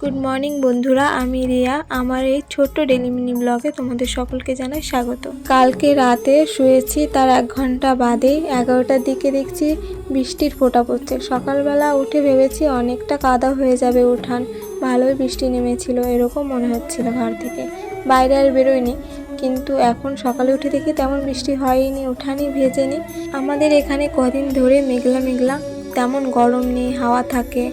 Good morning বন্ধুরা, আমি রিয়া। আমার এই ছোট্ট ডেলি মিনি ব্লগে তোমাদের সকলকে জানাই স্বাগত। কালকে রাতে শুয়েছি, তার 1 ঘন্টা বাদে 11টার দিকে দেখছি বৃষ্টির ফোঁটা পড়ছে। সকালবেলা উঠে ভেবেছি অনেকটা কাদা হয়ে যাবে উঠান, ভালোই বৃষ্টি নেমেছিল এরকম মনে হচ্ছিল। ঘর থেকে বাইরে আর বেরোয়নি, কিন্তু এখন সকালে উঠে দেখি তেমন বৃষ্টি হয়নি, উঠানই ভেজেনি। আমাদের এখানে কদিন ধরে মেঘলা মেঘলা, তেমন গরম নেই, হাওয়া থাকে,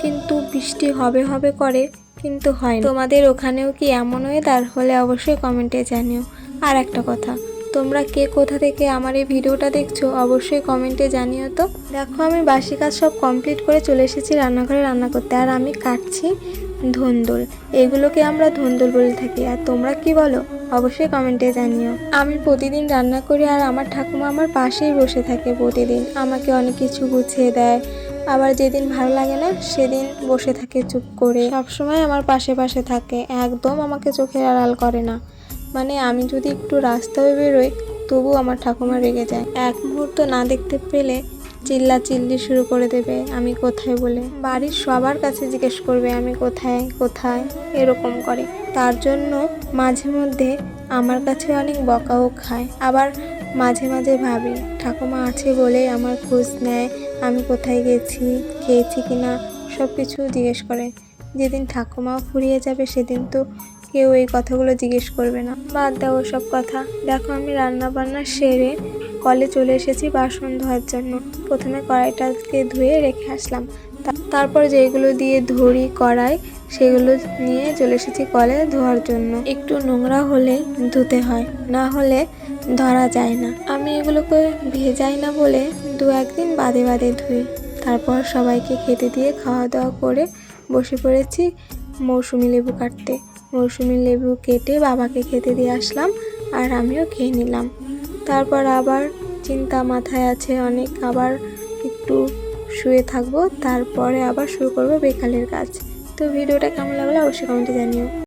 কিন্তু বৃষ্টি হবে হবে করে কিন্তু হয় না। তোমাদের ওখানেও কি এমন ওয়েদার? হলে অবশ্যই কমেন্টে জানিও। আর একটা কথা, তোমরা কে কোথা থেকে আমার এই ভিডিওটা দেখছো অবশ্যই কমেন্টে জানিও তো। দেখো, আমি বাসি কাজ সব কমপ্লিট করে চলে এসেছি রান্নাঘরে রান্না করতে, আর আমি কাটছি ধুন্দুল। এগুলোকে আমরা ধুন্দুল বলে থাকি, আর তোমরা কি বলো অবশ্যই কমেন্টে জানিও। আমি প্রতিদিন রান্না করি, আর আমার ঠাকুমা আমার পাশেই বসে থাকে প্রতিদিন, আমাকে অনেক কিছু গুছিয়ে দেয়। আবার যেদিন ভালো লাগে না সেদিন বসে থাকে চুপ করে, সবসময় আমার পাশে পাশে থাকে, একদম আমাকে চোখের আড়াল করে না। মানে আমি যদি একটু রাস্তায় বেরোই তবু আমার ঠাকুমা রেগে যায়, এক মুহূর্ত না দেখতে পেলে চিল্লা চিল্লি শুরু করে দেবে আমি কোথায় বলে। বাড়ির সবার কাছে জিজ্ঞেস করবে আমি কোথায় কোথায়, এরকম করে। তার জন্য মাঝে মধ্যে আমার কাছে অনেক বকাও খায়। আবার মাঝে মাঝে ভাবি ঠাকুমা আছে বলে আমার খোঁজ নেয়, আমি কোথায় গেছি, খেয়েছি কিনা, সব কিছু জিজ্ঞেস করে। যেদিন ঠাকুমাও ফুরিয়ে যাবে সেদিন তো কেউ এই কথাগুলো জিজ্ঞেস করবে না। বাদ দাও সব কথা। দেখো, আমি রান্না বান্না সেরে কলে চলে এসেছি বাসন ধোয়ার জন্য। প্রথমে কড়াইটাকে ধুয়ে রেখে আসলাম, তারপর যেগুলো দিয়ে ধরি কড়াই সেগুলো নিয়ে চলে এসেছি কলে ধোয়ার জন্য। একটু নোংরা হলে ধুতে হয়, না হলে ধরা যায় না। আমি এগুলোকে ভেজাই না বলে 2-1 দিন বাদে বাদে ধুই। তারপর সবাইকে খেতে দিয়ে খাওয়া দাওয়া করে বসে পড়েছি মৌসুমি লেবু কাটতে। মৌসুমি লেবু কেটে বাবাকে খেতে দিয়ে আসলাম, আর আমিও খেয়ে নিলাম। তারপর আবার চিন্তা মাথায় আছে অনেক, আবার একটু শুয়ে থাকবো, তারপরে আবার শুরু করবো বিকালের কাজ। তো ভিডিওটা কেমন লাগলো অবশ্যই কমেন্টে জানিও।